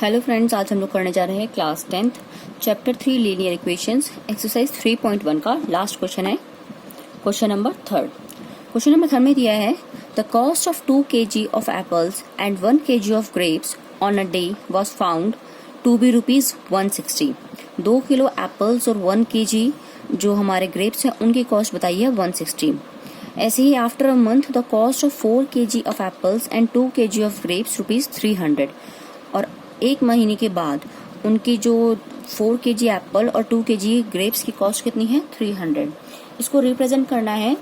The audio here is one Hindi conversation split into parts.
हेलो फ्रेंड्स, आज हम लोग करने जा रहे हैं class 10th chapter 3 linear equations exercise 3.1 का लास्ट क्वेश्चन है। क्वेश्चन नंबर 3 क्वेश्चन नंबर 3 में दिया है the cost of 2 kg of apples and 1 kg of grapes on a day was found to be ₹160। 2 kilo apples और 1 kg जो हमारे ग्रेप्स हैं उनकी कॉस्ट बताइए 160। ऐसे ही after a month the cost of 4 kg of apples and 2 kg of grapes ₹300। और एक महीने के बाद उनकी जो 4 kg एप्पल और 2 kg ग्रेप्स की कॉस्ट कितनी है 300। इसको रिप्रेजेंट करना है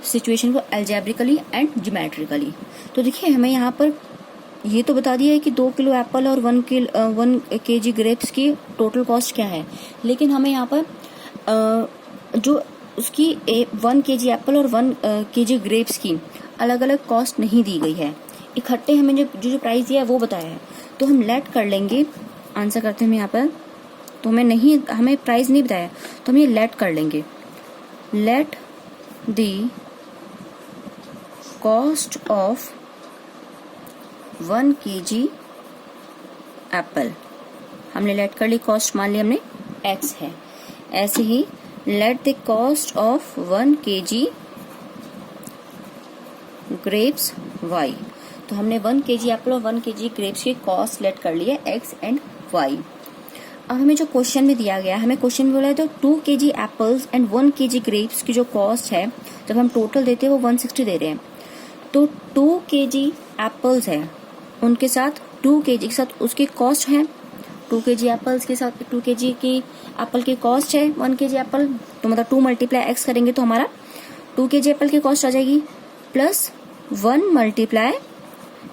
सिचुएशन को अलजेब्रिकली एंड ज्योमेट्रिकली। तो देखिए हमें यहाँ पर ये तो बता दिया है कि 2 किलो एप्पल और 1 kg ग्रेप्स की टोटल कॉस्ट क्या है, लेकिन हमें यहाँ पर जो उसकी 1 kg एप्पल और 1 kg ग्रेप्स की अलग अलग कॉस्ट नहीं दी गई है। इकट्ठे हमें जो प्राइस दिया है वो बताया है, तो हम लेट कर लेंगे। आंसर करते हैं यहाँ पर, तो हमें प्राइस नहीं बताया, तो हम ये लेट कर लेंगे। Let the cost of 1 kg apple, हमने लेट कर ली, कॉस्ट मान ली हमने x है। ऐसे ही let the cost of 1 kg grapes y, तो हमने 1 kg एप्पल और 1 kg ग्रेप्स की कॉस्ट लेट कर ली है x एंड y। अब हमें जो क्वेश्चन में दिया गया, हमें क्वेश्चन में बोला है तो 2 kg apples and 1 kg grapes की जो कॉस्ट है जब हम टोटल देते हैं वो 160 दे रहे हैं। तो 2 kg एप्पल्स है, उनके साथ 2 kg के साथ उसकी कॉस्ट है, 2 kg एप्पल्स के साथ 2 kg की एप्पल की कॉस्ट है 1 kg एप्पल, तो मतलब 2 मल्टीप्लाई x करेंगे तो हमारा 2 kg एप्पल की कॉस्ट आ जाएगी, प्लस 1 मल्टीप्लाई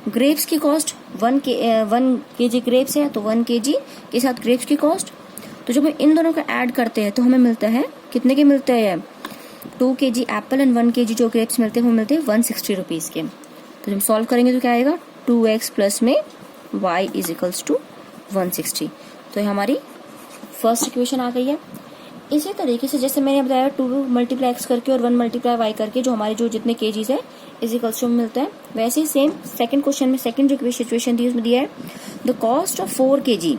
ग्रेप्स की कॉस्ट। 1 kg ग्रेप्स है तो 1 kg के साथ ग्रेप्स की कॉस्ट। तो जब हम इन दोनों को ऐड करते हैं तो हमें मिलता है, कितने के मिलते हैं, 2 kg एप्पल एंड 1 kg जो ग्रेप्स मिलते हैं वो मिलते हैं 160 रुपीज के। तो जब सॉल्व करेंगे तो क्या आएगा, 2x प्लस में y इज इक्वल्स टू 160। तो ये हमारी फर्स्ट इक्वेशन आ गई है। इसी तरीके से जैसे मैंने बताया 2 मल्टीप्लाई x करके और 1 मल्टीप्लाई y करके जो हमारे जो जितने केजीज है इज इक्वल्स टू मिलता है, वैसे ही सेम सेकंड क्वेश्चन में सेकंड जो सिचुएशन थी उसमें दिया है the cost of 4 kg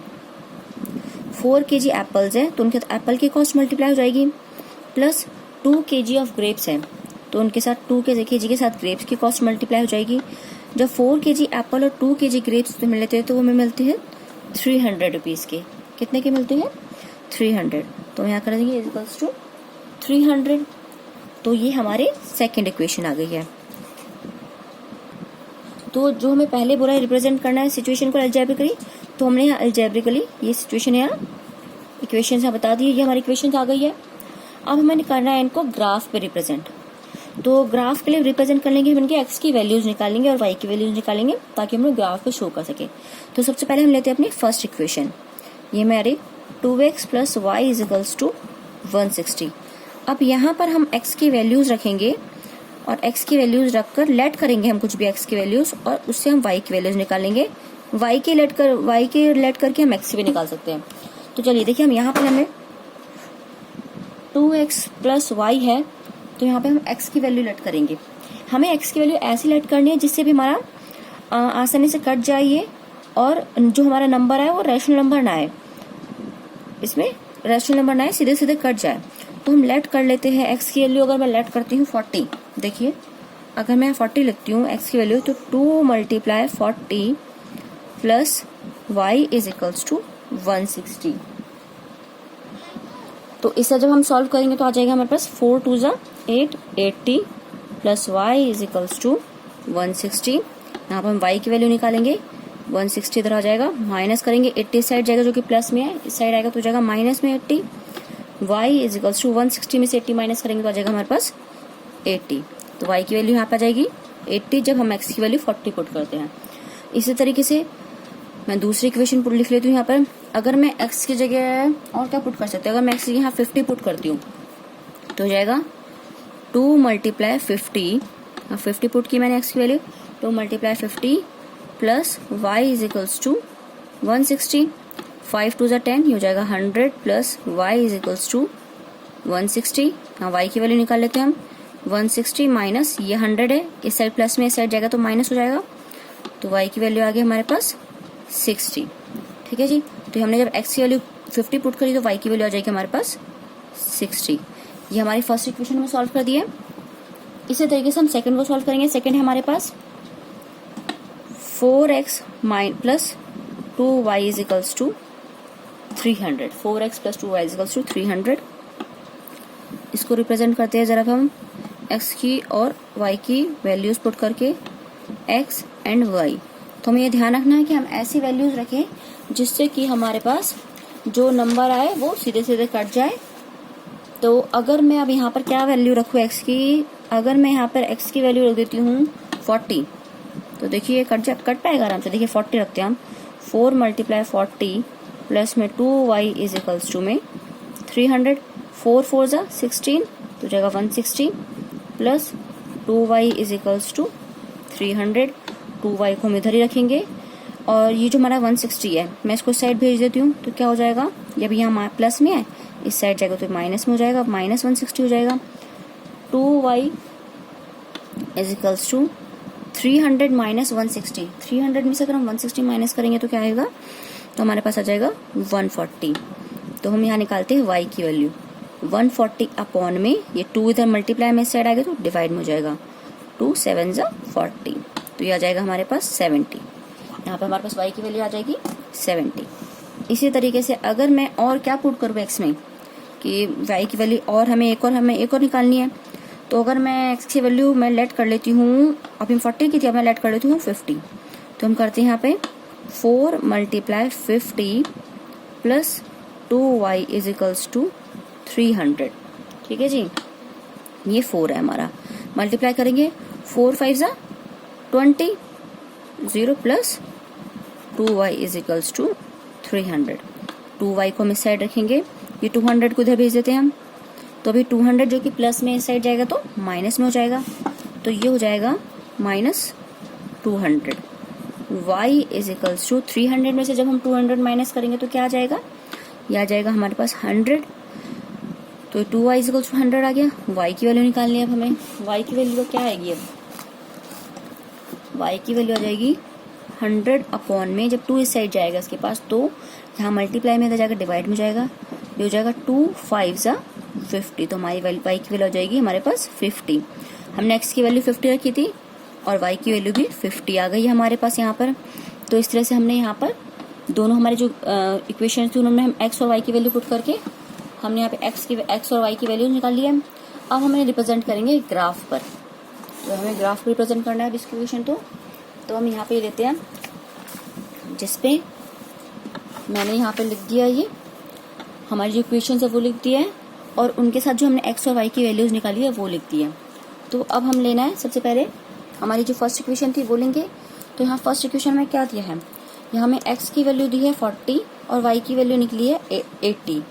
apples है तो उनके एप्पल की कॉस्ट मल्टीप्लाई हो जाएगी, प्लस 2 kg ऑफ ग्रेप्स है तो उनके साथ 2 kg के साथ ग्रेप्स की कॉस्ट मल्टीप्लाई हो जाएगी। जब 4 kg एप्पल और 2 kg ग्रेप्स मिल लेते हैं तो वो हमें मिलते हैं 300 रुपीज के। कितने के मिलते हैं 300, तो यहाँ कर देंगे इज इक्वल्स टू 300। तो ये हमारे सेकंड इक्वेशन आ गई है। तो जो हमें पहले बोला है रिप्रेजेंट करना है सिचुएशन को अलजेब्रिकली, तो हमने यहाँ अलजेब्रिकली ये सिचुएशन यहाँ इक्वेशन यहाँ बता दी, ये हमारी इक्वेशन आ गई है। अब हमें करना है इनको ग्राफ पे रिप्रेजेंट। तो ग्राफ के लिए रिप्रेजेंट करने के लिए इनके एक्स की वैल्यूज निकालेंगे और वाई की वैल्यूज निकालेंगे ताकि हम लोग ग्राफ पे शो कर सके। तो सबसे पहले हम लेते हैं अपनी फर्स्ट इक्वेशन, ये हमारी 2x plus Y is equals to 160। अब यहाँ पर हम x की वैल्यूज रखेंगे और x की वैल्यूज रखकर लेट करेंगे हम कुछ भी x की वैल्यूज और उससे हम y की वैल्यूज निकालेंगे। y के लेट करके हम x की भी निकाल सकते हैं। तो चलिए देखिए, हम यहाँ पर हमें 2x प्लस वाई है तो यहाँ पे हम x की वैल्यू लेट करेंगे। हमें x की वैल्यू ऐसी लेट करनी है जिससे भी हमारा आसानी से कट जाइए और जो हमारा नंबर है वो रैशनल नंबर ना आए, इसमें रैशनल नंबर ना आए, सीधे सीधे कट जाए। तो हम लेट कर लेते हैं x की वैल्यू। अगर मैं लेट करती हूँ 40, देखिए अगर मैं 40 लिखती हूँ x की वैल्यू तो 2 multiply 40 plus y is equals to 160। तो इसे जब हम सॉल्व करेंगे तो आ जाएगा हमारे पास 4 2 8 80 plus y is equals to 160। यहाँ पर हम y की वैल्यू निकालेंगे, 160 इधर आ जाएगा, माइनस करेंगे 80 साइड जाएगा जो कि प्लस में है, इस साइड आएगा तो जाएगा माइनस में 80। y इज इक्वल्स टू 160 में से 80 माइनस करेंगे तो आ जाएगा हमारे पास 80। तो y की वैल्यू यहाँ पे आ जाएगी 80 जब हम x की वैल्यू 40 पुट करते हैं। इसी तरीके से मैं दूसरी इक्वेशन पुट लिख लेती हूँ यहाँ पर। अगर मैं x की जगह और क्या पुट कर सकते हैं, अगर मैं x की यहाँ 50 पुट करती हूँ तो हो जाएगा 2 मल्टीप्लाई 50, 50 पुट की मैंने x की value, 2 multiply 50 plus y is equals to 160। 5 2 10, ये हो जाएगा 100 plus y is equals to 160। यहाँ y की वैल्यू निकाल लेते हैं हम, 160 माइनस ये 100 है, इस साइड प्लस में इस साइड जाएगा तो माइनस हो जाएगा, तो y की वैल्यू आ गई हमारे पास 60। ठीक है जी। तो हमने जब x की वैल्यू 50 पुट करी तो y की वैल्यू आ जाएगी हमारे पास 60। ये हमारी फर्स्ट इक्वेशन में सॉल्व कर दिया। इसी तरीके से हम सेकंड को सॉल्व करेंगे। सेकंड है हमारे पास 4x plus 2y is equals to 300। 4x plus 2y is equals to 300। इसको रिप्रेजेंट करते हैं जरा हम x की और y की वैल्यूज पुट करके, x एंड y। तो हमें ये ध्यान रखना है कि हम ऐसी वैल्यूज रखें जिससे कि हमारे पास जो नंबर आए वो सीधे सीधे कट जाए। तो अगर मैं अब यहाँ पर क्या वैल्यू रखूँ x की, अगर मैं यहाँ पर x की वैल्यू रख देती हूँ 40, तो देखिए कट पाएगा आराम से। देखिए 40 रखते हैं हम, 4 मल्टीप्लाई 40 प्लस में 2y इज इक्वल्स टू में 300, 4 4 जा 16 तो जाएगा 160 plus 2y is equals to 300। 2y को हम इधर ही रखेंगे और ये जो हमारा 160 है मैं इसको इस साइड भेज देती हूँ। तो क्या हो जाएगा, ये अभी यहाँ प्लस में है, इस साइड जाएगा तो माइनस में हो जाएगा, माइनस 160 हो जाएगा। 2y is equals to 300 minus 160। 300 में से अगर हम 160 माइनस करेंगे तो क्या आएगा, तो हमारे पास आ जाएगा 140। तो हम यहाँ निकालते हैं y की वैल्यू 140 अपॉन में ये 2 इधर मल्टीप्लाई में इस साइड आ गया तो डिवाइड में हो जाएगा, 2 7 जा 40। तो ये आ जाएगा हमारे पास 70। यहाँ पे हमारे पास y की वैल्यू आ जाएगी 70। इसी तरीके से अगर मैं और क्या पुट करूँ x में कि y की वैल्यू और हमें एक और निकालनी है, तो अगर मैं x की वैल्यू मैं लेट कर लेती हूँ, अभी 40 की थी, अब मैं लेट कर लेती हूँ 50। तो हम करते हैं यहाँ पे 4 multiply 50 plus 2y is equals to 300। ठीक है जी, ये 4 है हमारा, मल्टीप्लाई करेंगे 4 5 जा 20, 0 plus 2y is equals to 300। 2y को हम इस साइड रखेंगे, ये 200 को इधर भेज देते हैं हम। तो अभी 200 जो कि प्लस में इस साइड जाएगा तो माइनस में हो जाएगा, तो ये हो जाएगा minus 200। y is equals to 300 में से जब हम 200 माइनस करेंगे तो क्या आ जाएगा, यह आ जाएगा हमारे पास 100। तो 2y इज इक्वल्स टू 100 आ गया। y की वैल्यू निकालनी है अब हमें। y की वैल्यू क्या आएगी, अब y की वैल्यू आ जाएगी 100 अपॉन में, जब 2 इस साइड जाएगा इसके पास तो यहाँ मल्टीप्लाई में इधर जाकर डिवाइड में जाएगा, ये हो जाएगा 2 5 जा 50। तो हमारी y की वैल्यू आ जाएगी हमारे पास 50। हमने x की वैल्यू 50 रखी थी और y की वैल्यू भी 50 आ गई हमारे पास यहाँ पर। तो इस तरह से हमने यहाँ पर दोनों हमारे जो इक्वेशन थी उन्होंने हम x और y की वैल्यू पुट करके हमने यहाँ पे x और y की वैल्यू निकाल ली है। अब हमें रिप्रेजेंट करेंगे ग्राफ पर, तो हमें ग्राफ रिप्रेजेंट करना है इक्वेशन। तो हम यहाँ पे लेते हैं, जिसपे मैंने यहाँ पे लिख दिया, ये हमारी जो इक्वेशन है वो लिख दिया है और उनके साथ जो हमने x और y की वैल्यूज निकाली है वो लिख दी है। तो अब हम लेना है, सबसे पहले हमारी जो फर्स्ट इक्वेशन थी वो लेंगे। तो यहाँ फर्स्ट इक्वेशन में क्या दिया है, यहाँ हमें x की वैल्यू दी है 40 और y की वैल्यू निकली है 80।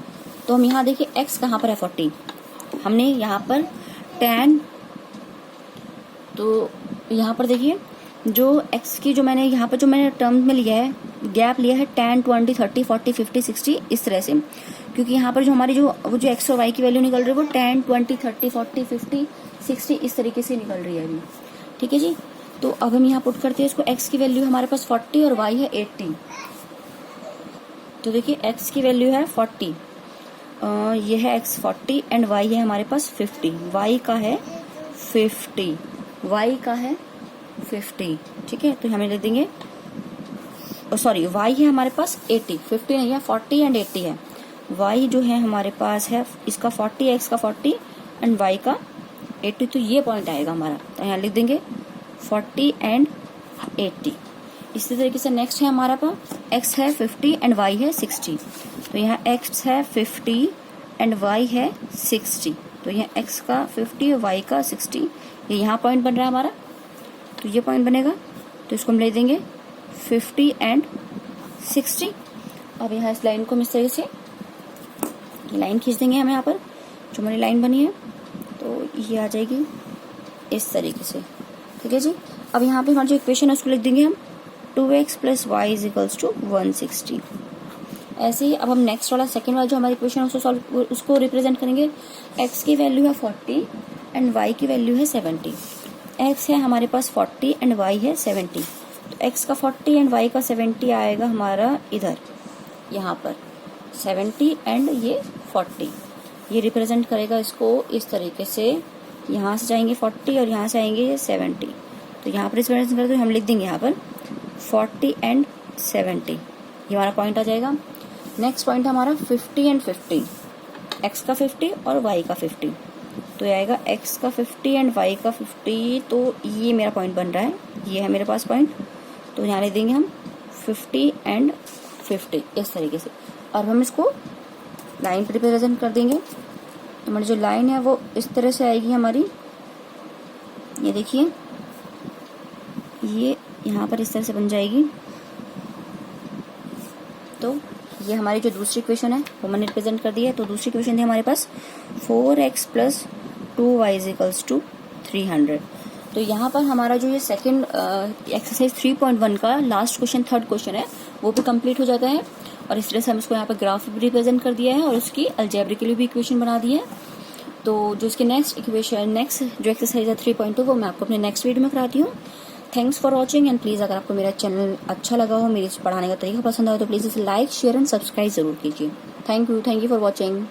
तो हम यहाँ देखिए x कहाँ पर है 40, हमने यहाँ पर tan, तो यहाँ पर देखिए जो x की जो मैंने यहाँ पर जो मैंने टर्म में लिया है, गैप लिया है tan 20 30 40 50 60 इस तरह से, क्योंकि यहाँ पर जो हमारी जो x और y की वैल्यू निकल रही है वो tan 20 30 40 50 60 इस तरीके से निकल रही है अभी। ठीक है जी, तो अब हम यहाँ पुट करते हैं इसको, x की वैल्यू हमारे पास 40 और y है 80। तो देखिए x की वैल्यू है 40, ये है x 40 एंड y है हमारे पास 50। y का है 50, y का है 50। ठीक है, तो हमें लिख देंगे, सॉरी y है हमारे पास 80, 50 नहीं है, 40 एंड 80 है। y जो है हमारे पास है इसका 40, x का 40 एंड y का 80। तो ये पॉइंट आएगा हमारा, तो यहाँ लिख देंगे 40 एंड 80। इसी तरीके से नेक्स्ट है हमारा पास x है 50 एंड y है 60। तो यहाँ x है 50 एंड y है 60। तो यहाँ x का 50 और y का 60, ये यहाँ पॉइंट बन रहा है हमारा, तो ये पॉइंट बनेगा। तो इसको हम ले देंगे 50 एंड 60। अब यहाँ इस लाइन को हम इस तरह से लाइन खींच देंगे हम यहाँ पर, जो हमारी लाइन बनी है तो ये आ जाएगी इस तरीके से। ठीक है जी, अब यहाँ पे हमारी जो इक्वेशन है उसको लिख देंगे हम 2x plus Y is equals to 160। ऐसे ही अब हम नेक्स्ट वाला सेकेंड वाला जो हमारी इक्वेशन है उसको रिप्रेजेंट करेंगे। x की वैल्यू है 40 एंड y की वैल्यू है 70। x है हमारे पास 40 एंड y है 70। तो x का 40 एंड y का 70 आएगा हमारा इधर, यहाँ पर 70 एंड ये 40, ये रिप्रेजेंट करेगा इसको इस तरीके से। यहाँ से जाएंगे 40 और यहाँ से आएंगे 70, तो यहाँ पर रिप्रेजेंट करते हुए हम लिख देंगे यहाँ पर 40 एंड 70, ये हमारा पॉइंट आ जाएगा। नेक्स्ट पॉइंट हमारा 50 एंड 50, x का 50 और y का 50, तो ये आएगा x का 50 एंड y का 50, तो ये मेरा पॉइंट बन रहा है, ये है मेरे पास पॉइंट, तो यहाँ लिख देंगे हम 50 एंड 50 इस तरीके से। और हम इसको लाइन पर रिप्रेजेंट कर देंगे, तो हमारी जो लाइन है वो इस तरह से आएगी हमारी, ये देखिए ये यहाँ पर इस तरह से बन जाएगी। तो ये हमारी जो दूसरी इक्वेशन है वो मैंने रिप्रेजेंट कर दी है। तो दूसरी इक्वेशन थी हमारे पास 4x + 2y = 300। तो यहाँ पर हमारा जो ये सेकंड एक्सरसाइज 3.1 का लास्ट क्वेश्चन, थर्ड क्वेश्चन है, वो भी कंप्लीट हो जाता है। और इस तरह से हम इसको यहाँ पर ग्राफ भी रिप्रेजेंट कर दिया है और उसकी अलजेब्रिकली भी इक्वेशन बना दी है। तो जो इसके नेक्स्ट जो एक्सरसाइज है 3.2 वो मैं आपको अपने नेक्स्ट वीडियो में कराती हूँ। Thanks for watching and please अगर आपको मेरा चैनल अच्छा लगा हो, मेरे पढ़ाने का तरीका पसंद आए, तो प्लीज़ इसे लाइक, शेयर एंड सब्सक्राइब जरूर कीजिए। Thank you for watching.